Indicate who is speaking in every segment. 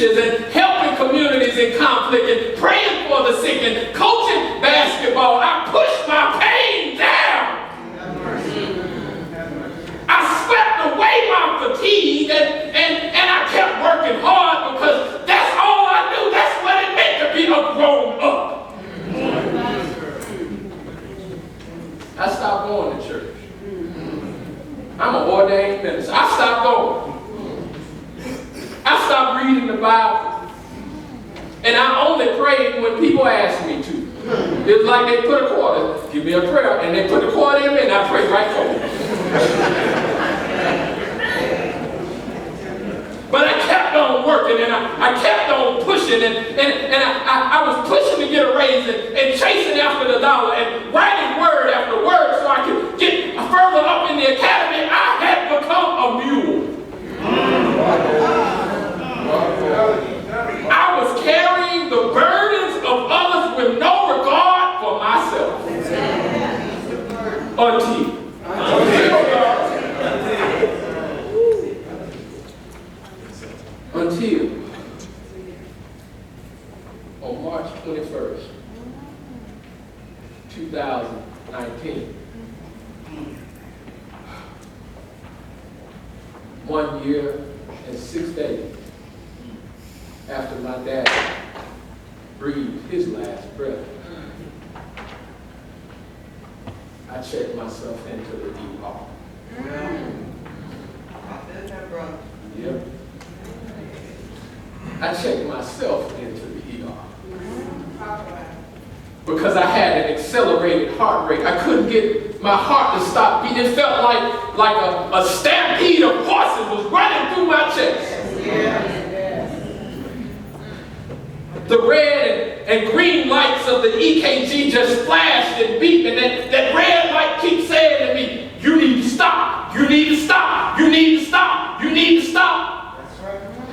Speaker 1: beaches and helping communities in conflict and praying for the sick and coaching basketball. I pushed my pain down. I swept away my fatigue and I kept working hard because that's all I knew. That's what it meant to be a grown up. I stopped going to church. I'm an ordained minister. I stopped going. I stopped reading the Bible. And I only prayed when people asked me to. It was like they put a quarter, give me a prayer, and they put a quarter in me and I prayed right forward. But I kept on working and I kept on pushing and I was pushing to get a raise and chasing after the dollar and writing word after word so I could get further up in the academy. I had become a mule. I was carrying the burdens of others with no regard for myself. Until on March 21st, 2019, 1 year and 6 days after my dad breathed his last breath, I checked myself into the ER. Yep. I checked myself into the ER because I had an accelerated heart rate. I couldn't get my heart to stop beating. It felt like a stampede of horses was running through my chest. Yeah. The red and green lights of the EKG just flashed and beeped, and that red light keeps saying to me, you need to stop, you need to stop, you need to stop, you need to stop.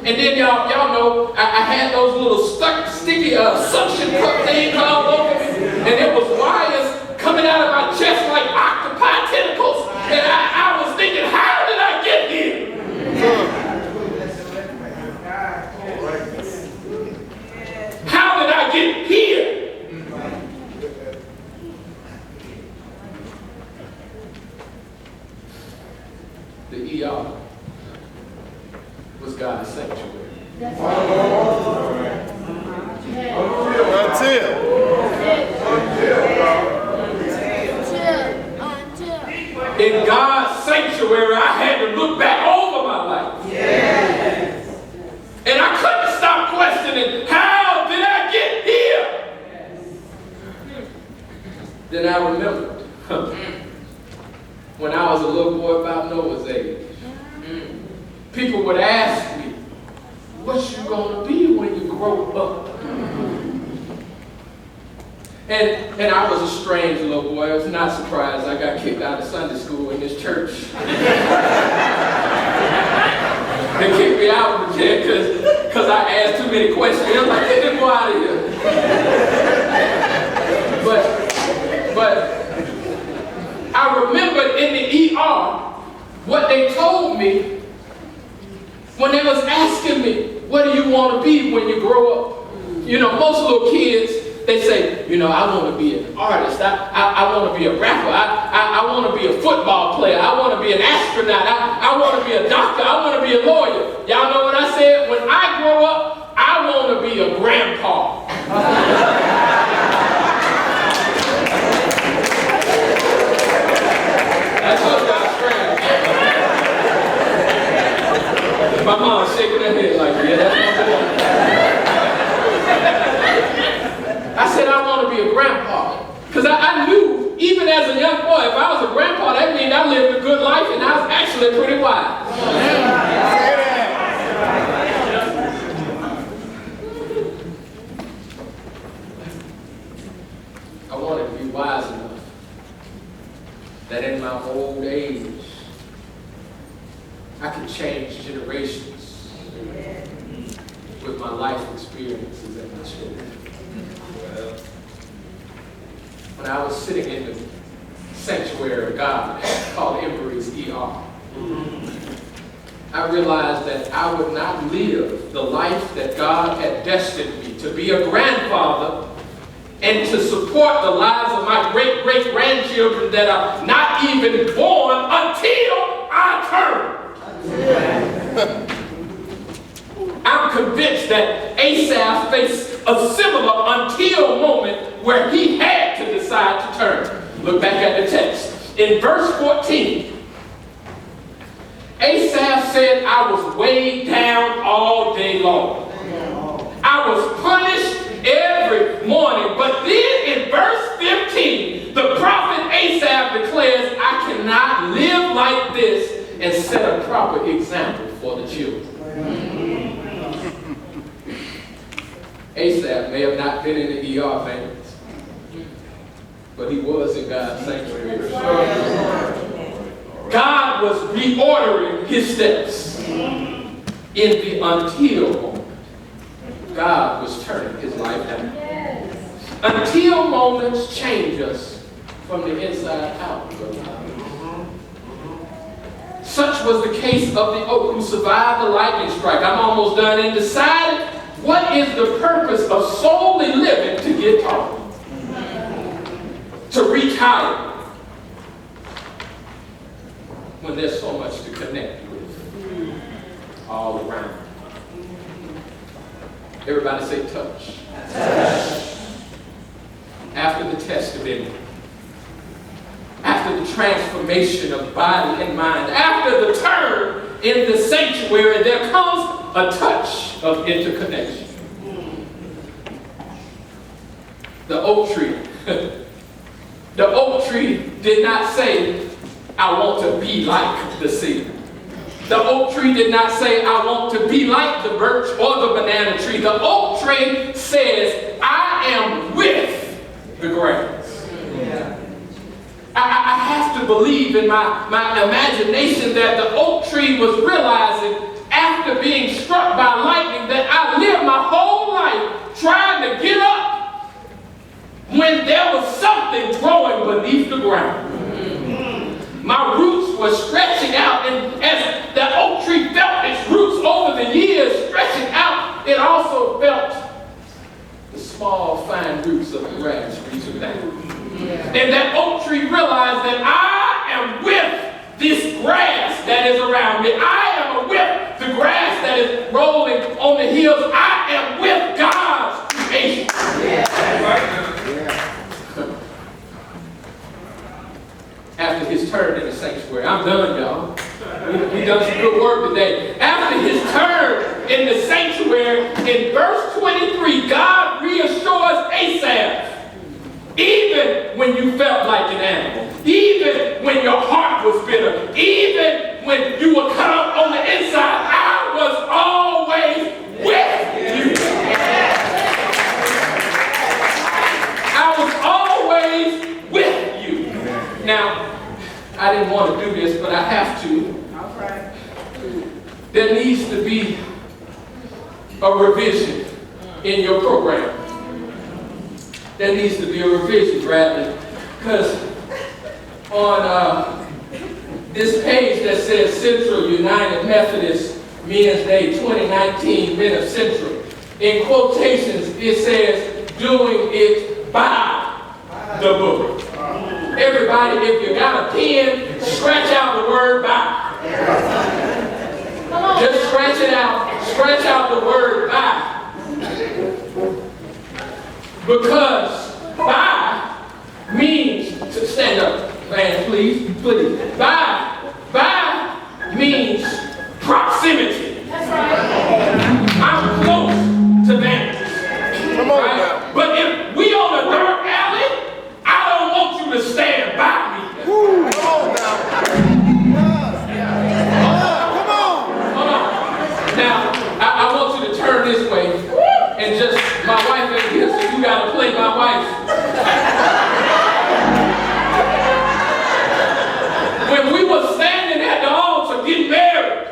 Speaker 1: And then y'all know, I had those little sticky suction cup things all over me, and there was wires coming out of my chest like octopi tentacles, and I was thinking, how did I get here? How did I get here? The ER was God's sanctuary. In God's sanctuary, I had to look back over my life. Yes. And I couldn't stop questioning, how did I get here? Yes. Then I remembered when I was a little boy about Noah's age. People would ask me, what you gonna be when you grow up? And I was a strange little boy. I was not surprised. I got kicked out of Sunday school in this church. They kicked me out of the chair because I asked too many questions. I was like, get them boy out of here. But I remember in the ER what they told me when they was asking me, what do you want to be when you grow up? You know, most little kids, they say, you know, I want to be an artist. I want to be a rapper. I want to be a football player. I want to be an astronaut. I want to be a doctor. I want to be a lawyer. Y'all know what I said? When I grow up, I want to be a grandpa. I told you I was strange. My mom's shaking her head like, yeah, that's my boy. I said I want to be a grandpa. Because I knew, even as a young boy, if I was a grandpa, that means I lived a good life and I was actually pretty wise. I wanted to be wise enough that in my old age, I could change generations with my life experiences and my children. When I was sitting in the sanctuary of God called Emperor's ER, I realized that I would not live the life that God had destined me to be a grandfather and to support the lives of my great-great-grandchildren that are not even born until I turn. I'm convinced that Asaph faced a similar until moment where he had to decide to turn. Look back at the text. In verse 14, Asaph said, I was weighed down all day long. I was punished every morning. But then in verse 15, the prophet Asaph declares, I cannot live like this and set a proper example for the children. Asaph may have not been in the ER, fans, but he was in God's sanctuary. God was reordering his steps in the until moment. God was turning his life down. Until moments change us from the inside out. Such was the case of the oak who survived the lightning strike. I'm almost done, and decided, what is the purpose of solely living to get taller? To reach higher, when there's so much to connect with all around. Everybody say touch. Touch. After the testament, after the transformation of body and mind, after the turn in the sanctuary, there comes a touch of interconnection. The oak tree. The oak tree did not say, I want to be like the cedar. The oak tree did not say, I want to be like the birch or the banana tree. The oak tree says, I am with the grass. Yeah. I have to believe in my imagination that the oak tree was realizing after being struck by lightning that I lived my whole life trying to get up when there was something growing beneath the ground. My roots were stretching out, and as the oak tree felt its roots over the years stretching out, it also felt the small, fine roots of the grass reaching down. And that oak tree realized that I am with this grass that is around me. I am with the grass that is rolling on the hills. I am with God's creation. After his turn in the sanctuary. I'm done, y'all. We done some good work today. After his turn in the sanctuary, in verse 23, God reassures Asaph, even when you felt like an animal, even when your heart was bitter, even when you were cut up on the inside, I was always with you. I was always with you. Now, I didn't want to do this, but I have to. There needs to be a revision in your program. There needs to be a revision, Bradley, because on this page that says Central United Methodist Men's Day 2019, Men of Central, in quotations it says, doing it by the book. Everybody, if you got a pen, scratch out the word by. Just scratch it out. Scratch out the word by. Because by means, to stand up, man, please. By means proximity. I'm close to that. Come on, right? But if we on a dark alley, I don't want you to stand by me. Come on now. Come on. Hold on. Now, I want you to turn this way and just, my wife ain't here, so you gotta play my wife. When we were standing at the altar getting married,